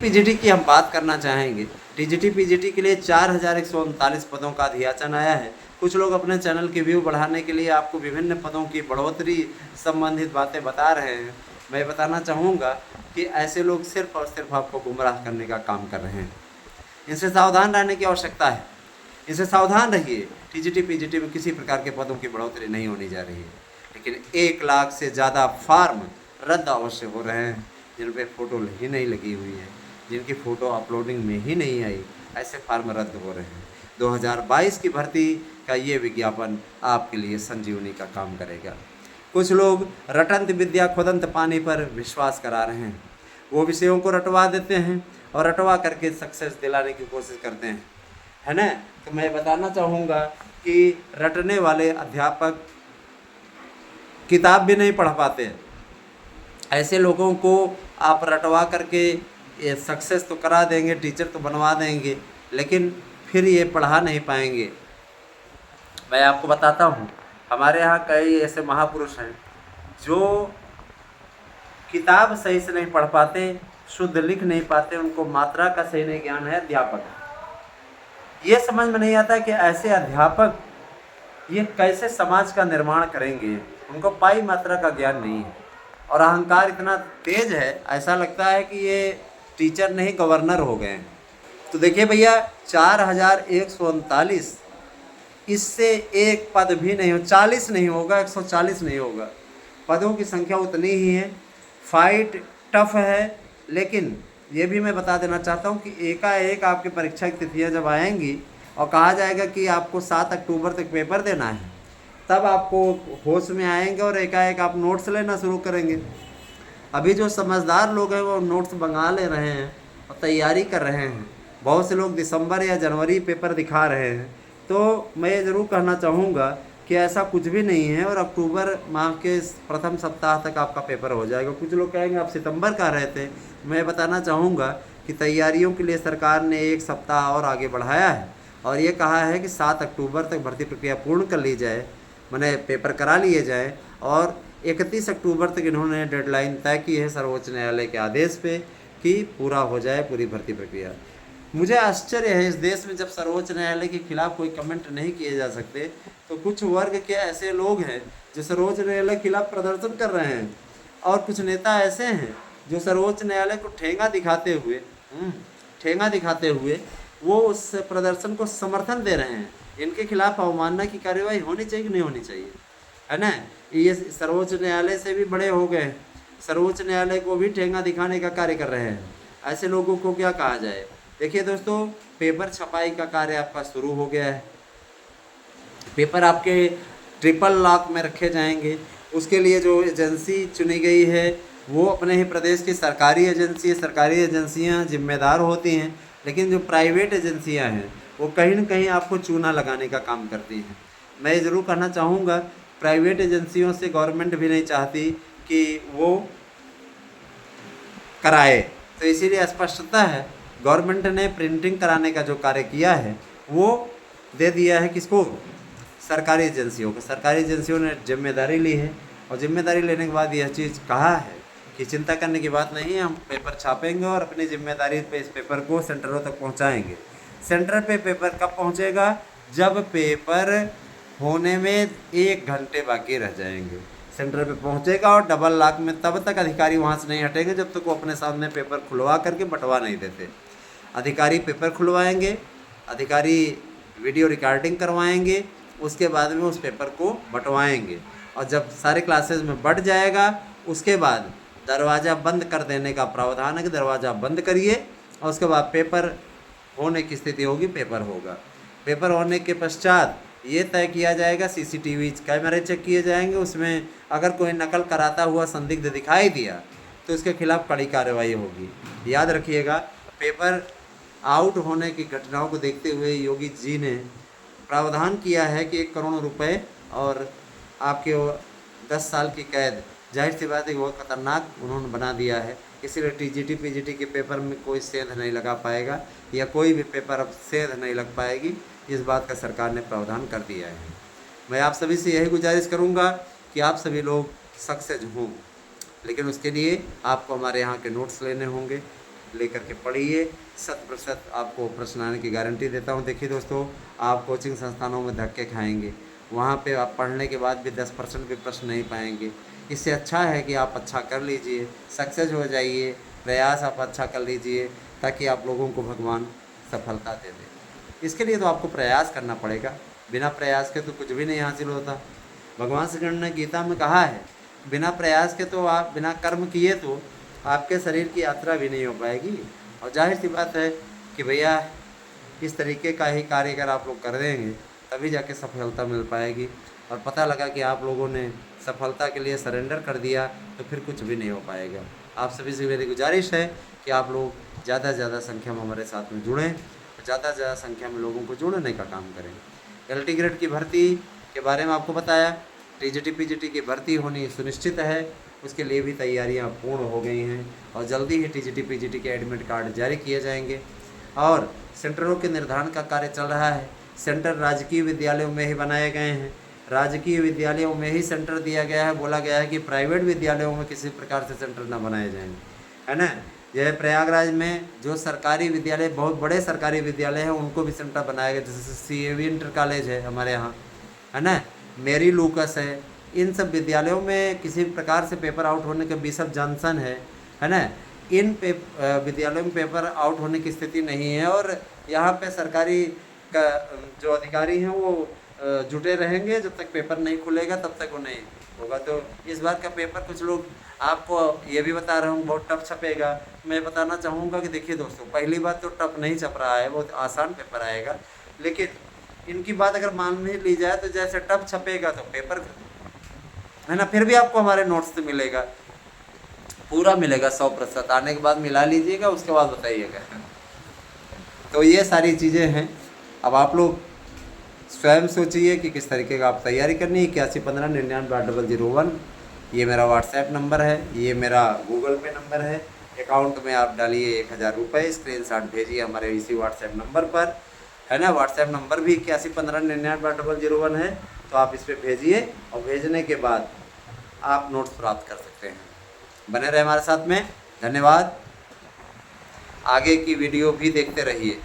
PGT की हम बात करना चाहेंगे। टीजीटी पीजीटी के लिए 4139 पदों का अधियाचन आया है। कुछ लोग अपने चैनल की व्यू बढ़ाने के लिए आपको विभिन्न पदों की बढ़ोतरी संबंधित बातें बता रहे हैं। मैं बताना चाहूँगा कि ऐसे लोग सिर्फ और सिर्फ आपको गुमराह करने का काम कर रहे हैं। इनसे सावधान रहने की आवश्यकता है। इनसे सावधान रहिए। टीजीटी पीजीटी में किसी प्रकार के पदों की बढ़ोतरी नहीं होने जा रही है, लेकिन 1 लाख से ज़्यादा फार्म रद्द अवश्य हो रहे हैं जिन पे फ़ोटो ही नहीं लगी हुई है, जिनकी फ़ोटो अपलोडिंग में ही नहीं आई, ऐसे फार्म रद्द हो रहे हैं। 2022 की भर्ती का ये विज्ञापन आपके लिए संजीवनी का काम करेगा। कुछ लोग रटंत विद्या खुदंत पानी पर विश्वास करा रहे हैं। वो विषयों को रटवा देते हैं और रटवा करके सक्सेस दिलाने की कोशिश करते हैं, है ना। तो मैं बताना चाहूँगा कि रटने वाले अध्यापक किताब भी नहीं पढ़ पाते। ऐसे लोगों को आप रटवा करके ये सक्सेस तो करा देंगे, टीचर तो बनवा देंगे, लेकिन फिर ये पढ़ा नहीं पाएंगे। मैं आपको बताता हूँ, हमारे यहाँ कई ऐसे महापुरुष हैं जो किताब सही से नहीं पढ़ पाते, शुद्ध लिख नहीं पाते, उनको मात्रा का सही नहीं ज्ञान है। अध्यापक ये समझ में नहीं आता कि ऐसे अध्यापक ये कैसे समाज का निर्माण करेंगे। उनको पाई मात्रा का ज्ञान नहीं है और अहंकार इतना तेज है, ऐसा लगता है कि ये टीचर नहीं गवर्नर हो गए हैं। तो देखिए भैया, 4139, इससे एक पद भी नहीं हो, 40 नहीं होगा, 140 नहीं होगा। पदों की संख्या उतनी ही है। फाइट टफ है, लेकिन ये भी मैं बता देना चाहता हूँ कि एकाएक आपकी परीक्षा की तिथियाँ जब आएंगी और कहा जाएगा कि आपको 7 अक्टूबर तक पेपर देना है, तब आपको होश में आएंगे और एकाएक आप नोट्स लेना शुरू करेंगे। अभी जो समझदार लोग हैं वो नोट्स मंगा ले रहे हैं और तैयारी कर रहे हैं। बहुत से लोग दिसंबर या जनवरी पेपर दिखा रहे हैं। तो मैं ये ज़रूर कहना चाहूँगा कि ऐसा कुछ भी नहीं है और अक्टूबर माह के प्रथम सप्ताह तक आपका पेपर हो जाएगा। कुछ लोग कहेंगे आप सितंबर का रहे थे। मैं बताना चाहूँगा कि तैयारियों के लिए सरकार ने 1 सप्ताह और आगे बढ़ाया है और ये कहा है कि 7 अक्टूबर तक भर्ती प्रक्रिया पूर्ण कर ली जाए, मैंने पेपर करा लिए जाए। और 31 अक्टूबर तक इन्होंने डेडलाइन तय की है सर्वोच्च न्यायालय के आदेश पे कि पूरा हो जाए पूरी भर्ती प्रक्रिया। मुझे आश्चर्य है, इस देश में जब सर्वोच्च न्यायालय के खिलाफ कोई कमेंट नहीं किए जा सकते, तो कुछ वर्ग के ऐसे लोग हैं जो सर्वोच्च न्यायालय के खिलाफ प्रदर्शन कर रहे हैं और कुछ नेता ऐसे हैं जो सर्वोच्च न्यायालय को ठेंगा दिखाते हुए वो उस प्रदर्शन को समर्थन दे रहे हैं। इनके खिलाफ अवमानना की कार्यवाही होनी चाहिए कि नहीं होनी चाहिए, है ना। ये सर्वोच्च न्यायालय से भी बड़े हो गए, सर्वोच्च न्यायालय को भी ठेंगा दिखाने का कार्य कर रहे हैं। ऐसे लोगों को क्या कहा जाए। देखिए दोस्तों, पेपर छपाई का कार्य आपका शुरू हो गया है। पेपर आपके ट्रिपल लॉक में रखे जाएंगे। उसके लिए जो एजेंसी चुनी गई है वो अपने ही प्रदेश की सरकारी एजेंसी है। सरकारी एजेंसियां जिम्मेदार होती हैं, लेकिन जो प्राइवेट एजेंसियां हैं वो कहीं न कहीं आपको चूना लगाने का काम करती हैं। मैं ये ज़रूर कहना चाहूँगा, प्राइवेट एजेंसियों से गवर्नमेंट भी नहीं चाहती कि वो कराए, तो इसीलिए स्पष्टता है गवर्नमेंट ने प्रिंटिंग कराने का जो कार्य किया है वो दे दिया है किसको, सरकारी एजेंसियों को। सरकारी एजेंसियों ने जिम्मेदारी ली है और जिम्मेदारी लेने के बाद यह चीज़ कहा है कि चिंता करने की बात नहीं है, हम पेपर छापेंगे और अपनी जिम्मेदारी पे इस पेपर को सेंटरों तक पहुंचाएंगे। सेंटर पे पेपर कब पहुंचेगा, जब पेपर होने में 1 घंटे बाकी रह जाएंगे, सेंटर पे पहुंचेगा और डबल लॉक में। तब तक अधिकारी वहां से नहीं हटेंगे जब तक वो अपने सामने पेपर खुलवा करके बंटवा नहीं देते। अधिकारी पेपर खुलवाएंगे, अधिकारी वीडियो रिकॉर्डिंग करवाएंगे, उसके बाद में उस पेपर को बंटवाएंगे और जब सारे क्लासेस में बढ़ जाएगा उसके बाद दरवाज़ा बंद कर देने का प्रावधान है कि दरवाज़ा बंद करिए और उसके बाद पेपर होने की स्थिति होगी, पेपर होगा। पेपर होने के पश्चात ये तय किया जाएगा, सीसीटीवी कैमरे चेक किए जाएंगे, उसमें अगर कोई नकल कराता हुआ संदिग्ध दिखाई दिया तो इसके खिलाफ कड़ी कार्रवाई होगी। याद रखिएगा, पेपर आउट होने की घटनाओं को देखते हुए योगी जी ने प्रावधान किया है कि 1 करोड़ रुपए और आपके 10 साल की कैद। जाहिर सी बात है बहुत खतरनाक उन्होंने बना दिया है, इसीलिए टीजीटी पीजीटी के पेपर में कोई सेंध नहीं लगा पाएगा या कोई भी पेपर अब सेंध नहीं लग पाएगी। इस बात का सरकार ने प्रावधान कर दिया है। मैं आप सभी से यही गुजारिश करूंगा कि आप सभी लोग सक्सेस हों, लेकिन उसके लिए आपको हमारे यहाँ के नोट्स लेने होंगे, लेकर के पढ़िए, 100% आपको प्रश्न आने की गारंटी देता हूँ। देखिए दोस्तों, आप कोचिंग संस्थानों में धक्के खाएंगे, वहाँ पे आप पढ़ने के बाद भी 10% भी प्रश्न नहीं पाएंगे। इससे अच्छा है कि आप अच्छा कर लीजिए, सक्सेस हो जाइए, प्रयास आप अच्छा कर लीजिए, ताकि आप लोगों को भगवान सफलता दे दे। इसके लिए तो आपको प्रयास करना पड़ेगा, बिना प्रयास के तो कुछ भी नहीं हासिल होता। भगवान श्री कृष्ण ने गीता में कहा है, बिना प्रयास के तो आप बिना कर्म किए तो आपके शरीर की यात्रा भी नहीं हो पाएगी। और जाहिर सी बात है कि भैया इस तरीके का ही कार्य अगर आप लोग कर देंगे तभी जाके सफलता मिल पाएगी। और पता लगा कि आप लोगों ने सफलता के लिए सरेंडर कर दिया तो फिर कुछ भी नहीं हो पाएगा। आप सभी से मेरी गुजारिश है कि आप लोग ज़्यादा से ज़्यादा संख्या में हमारे साथ में जुड़ें, ज़्यादा से ज़्यादा संख्या में लोगों को जोड़ने का काम करें। LT ग्रेड की भर्ती के बारे में आपको बताया, TGT PGT की भर्ती होनी सुनिश्चित है, उसके लिए भी तैयारियां पूर्ण हो गई हैं और जल्दी ही TGT PGT के एडमिट कार्ड जारी किए जाएंगे। और सेंटरों के निर्धारण का कार्य चल रहा है। सेंटर राजकीय विद्यालयों में ही बनाए गए हैं, राजकीय विद्यालयों में ही सेंटर दिया गया है। बोला गया है कि प्राइवेट विद्यालयों में किसी प्रकार से सेंटर न बनाए जाएंगे, है ना। यह प्रयागराज में जो सरकारी विद्यालय, बहुत बड़े सरकारी विद्यालय हैं, उनको भी सेंटर बनाया गया, जैसे CAV इंटर कॉलेज है हमारे यहाँ, है ना, मेरी लूकस है। इन सब विद्यालयों में किसी प्रकार से पेपर आउट होने का, बिशप जॉनसन है ना, इन विद्यालयों में पेपर आउट होने की स्थिति नहीं है। और यहाँ पे सरकारी का जो अधिकारी हैं वो जुटे रहेंगे, जब तक पेपर नहीं खुलेगा तब तक वो नहीं होगा। तो इस बार का पेपर कुछ लोग, आपको ये भी बता रहा हूँ, बहुत टफ छपेगा। मैं बताना चाहूँगा कि देखिए दोस्तों, पहली बात तो टफ नहीं छप रहा है, बहुत आसान पेपर आएगा। लेकिन इनकी बात अगर मान ली जाए तो जैसे टफ छपेगा तो पेपर, है ना, फिर भी आपको हमारे नोट्स से मिलेगा, पूरा मिलेगा 100%। आने के बाद मिला लीजिएगा, उसके बाद बताइएगा। तो ये सारी चीज़ें हैं। अब आप लोग स्वयं सोचिए कि किस तरीके का आप तैयारी करनी है। 8115998001 ये मेरा व्हाट्सएप नंबर है, ये मेरा गूगल पे नंबर है। अकाउंट में आप डालिए 1000 रुपये, स्क्रीनशॉट भेजिए हमारे इसी व्हाट्सएप नंबर पर, है ना। व्हाट्सएप नंबर भी 8115998001 है, तो आप इस पर भेजिए और भेजने के बाद आप नोट्स प्राप्त कर सकते हैं। बने रहे हमारे साथ में, धन्यवाद। आगे की वीडियो भी देखते रहिए।